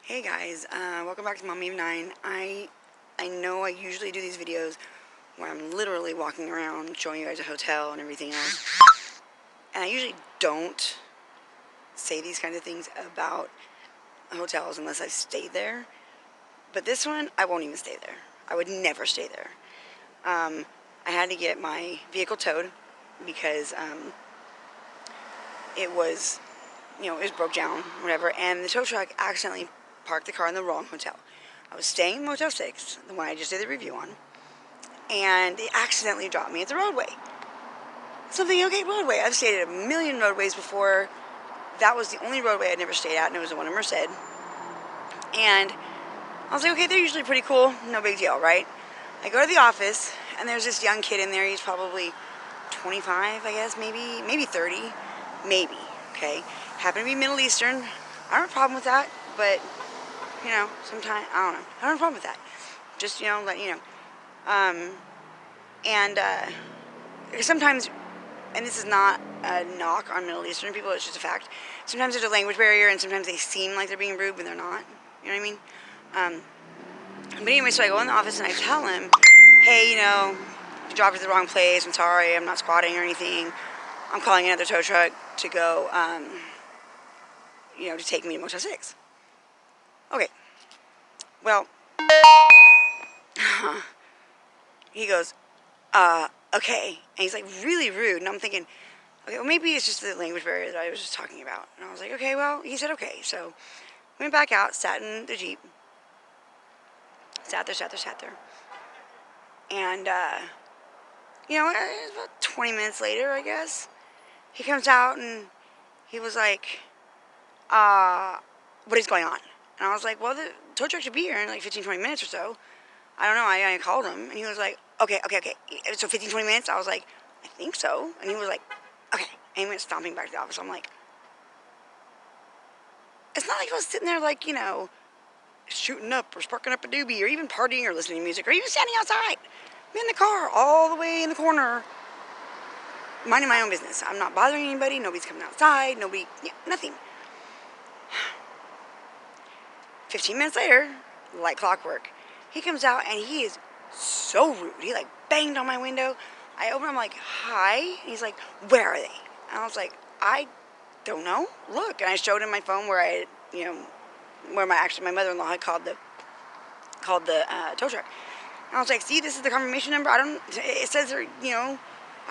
Hey guys, welcome back to Mommy of 9. I know I usually do these videos where I'm literally walking around showing you guys a hotel and everything else. And I usually don't say these kinds of things about hotels unless I've stayed there. But this one, I won't even stay there. I would never stay there. I had to get my vehicle towed because it was, it was broke down, whatever. And the tow truck accidentally parked the car in the wrong hotel. I was staying in Motel 6, the one I just did the review on, and it accidentally dropped me at the Rodeway. So I'm thinking, okay, Rodeway. I've stayed at a million Roadways before. That was the only Rodeway I'd never stayed at, and it was the one in Merced. And I was like, okay, they're usually pretty cool. No big deal, right? I go to the office, and there's this young kid in there. He's probably 25, I guess, maybe 30, maybe, okay? Happened to be Middle Eastern. I don't have a problem with that, but sometimes, I don't know. I don't have a problem with that. Just, let you know. Sometimes, and this is not a knock on Middle Eastern people, it's just a fact. Sometimes there's a language barrier, and sometimes they seem like they're being rude, but they're not. You know what I mean? But anyway, so I go in the office, and I tell him, hey, you dropped it at the wrong place. I'm sorry. I'm not squatting or anything. I'm calling another tow truck to go, to take me to Motel 6. Okay. Well, he goes, okay. And he's like really rude. And I'm thinking, okay, well, maybe it's just the language barrier that I was just talking about. And I was like, okay, well, he said okay. So went back out, sat in the Jeep, sat there. And, about 20 minutes later, I guess, he comes out and he was like, what is going on? And I was like, well, the tow truck should be here in like 15, 20 minutes or so. I don't know. I called him, and he was like, okay. So 15, 20 minutes? I was like, I think so. And he was like, okay. And he went stomping back to the office. I'm like, it's not like I was sitting there like, shooting up or sparking up a doobie or even partying or listening to music or even standing outside. I'm in the car all the way in the corner, minding my own business. I'm not bothering anybody. Nobody's coming outside. Nothing. 15 minutes later, like clockwork, he comes out and he is so rude. He like banged on my window. I open, I'm like, hi. And he's like, where are they? And I was like, I don't know. Look. And I showed him my phone where where my mother-in-law had called the tow truck. And I was like, see, this is the confirmation number. It says they're,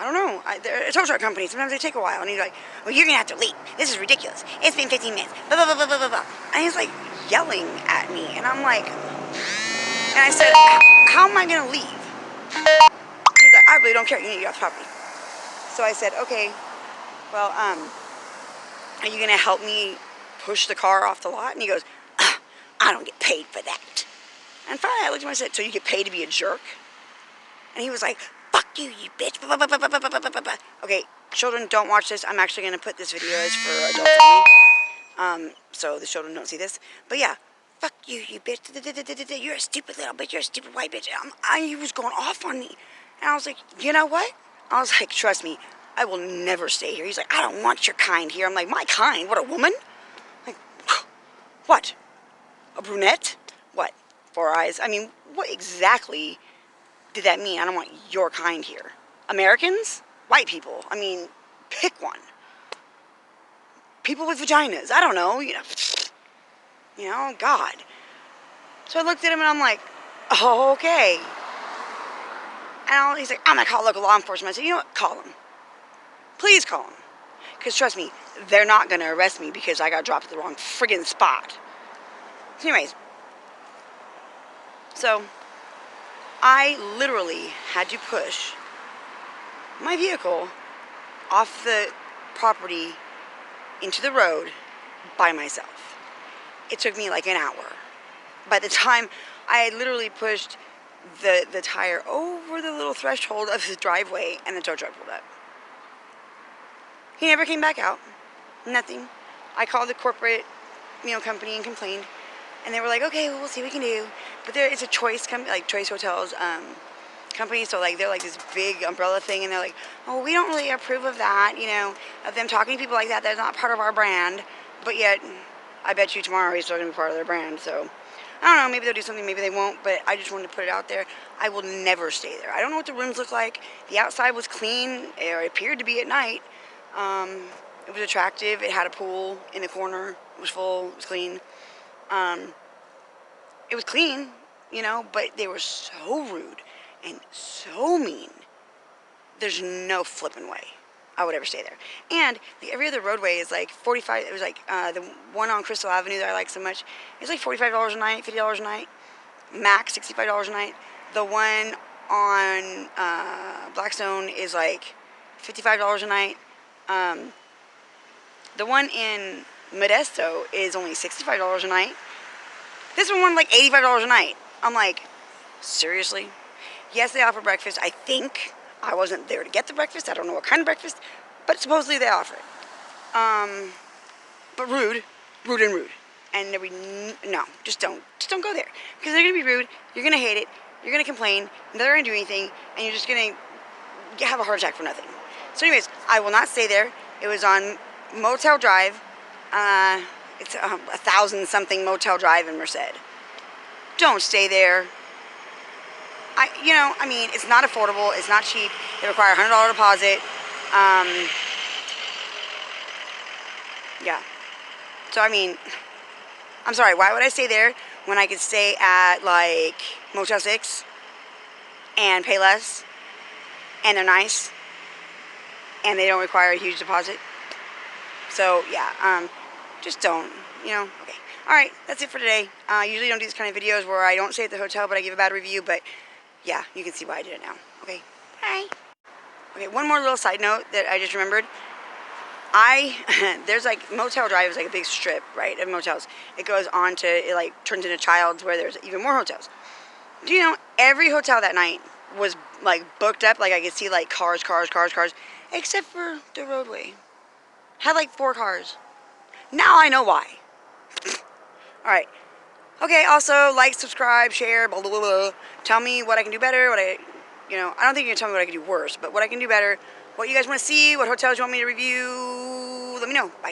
I don't know. They're a tow truck company. Sometimes they take a while. And he's like, well, you're going to have to leave. This is ridiculous. It's been 15 minutes. Blah, blah, blah, blah, blah, blah. And he's like yelling at me. And I'm like, and I said, how am I going to leave? He's like, I really don't care. You need to get off the property. So I said, okay, well, are you going to help me push the car off the lot? And he goes, I don't get paid for that. And finally I looked at him and I said, so you get paid to be a jerk? And he was like, fuck you, you bitch. Blah, blah, blah, blah, blah, blah, blah. Okay, children, don't watch this. I'm actually going to put this video as for adults only. So the children don't see this. But yeah, fuck you, you bitch. You're a stupid little bitch. You're a stupid white bitch. He was going off on me. And I was like, you know what? I was like, trust me, I will never stay here. He's like, I don't want your kind here. I'm like, my kind? What, a woman? Like, what? A brunette? What? 4 eyes? I mean, what exactly did that mean? I don't want your kind here. Americans? White people? I mean, pick one. People with vaginas? I don't know. God. So I looked at him and I'm like, oh, okay. And he's like, I'm going to call local law enforcement. I said, you know what? Call them. Please call them. Because trust me, they're not going to arrest me because I got dropped at the wrong friggin' spot. So anyways. So I literally had to push my vehicle off the property into the road by myself. It took me like an hour. By the time I had literally pushed the tire over the little threshold of the driveway and the tow truck pulled up. He never came back out. Nothing. I called the corporate, company and complained. And they were like, okay, well, we'll see what we can do. But it's a Choice company, like Choice Hotels company. So like they're like this big umbrella thing. And they're like, oh, we don't really approve of that, of them talking to people like that. That's not part of our brand. But yet I bet you tomorrow he's still going to be part of their brand. So, I don't know. Maybe they'll do something. Maybe they won't. But I just wanted to put it out there. I will never stay there. I don't know what the rooms look like. The outside was clean. Or it appeared to be at night. It was attractive. It had a pool in the corner. It was full. It was clean. It was clean, you know, but they were so rude and so mean. There's no flipping way I would ever stay there. And every other Rodeway is like 45. It was like the one on Crystal Avenue that I like so much. It's like $45 a night, $50 a night, max $65 a night. The one on Blackstone is like $55 a night. The one in Modesto is only $65 a night. This one like $85 a night. I'm like, seriously? Yes, they offer breakfast. I think I wasn't there to get the breakfast. I don't know what kind of breakfast, but supposedly they offer it. But rude, and no, just don't go there because they're gonna be rude. You're gonna hate it. You're gonna complain. They're not gonna do anything, and you're just gonna have a heart attack for nothing. So, anyways, I will not stay there. It was on Motel Drive. It's 1,000-something Motel Drive in Merced. Don't stay there. I mean, it's not affordable. It's not cheap. They require a $100 deposit. Yeah. So, I mean, I'm sorry. Why would I stay there when I could stay at, like, Motel 6 and pay less, and they're nice, and they don't require a huge deposit? So, yeah, just don't, okay. Alright, that's it for today. I usually don't do these kind of videos where I don't stay at the hotel, but I give a bad review, but yeah, you can see why I did it now. Okay, bye. Okay, one more little side note that I just remembered. There's like, Motel Drive is like a big strip, right, of motels. It goes on to, it like turns into Childs where there's even more hotels. Do you know, every hotel that night was like booked up, like I could see like cars, except for the Rodeway. Had like 4 cars. Now I know why. Alright. Okay, also, like, subscribe, share, blah, blah, blah, blah. Tell me what I can do better, I don't think you're going to tell me what I can do worse, but what I can do better, what you guys want to see, what hotels you want me to review, let me know. Bye.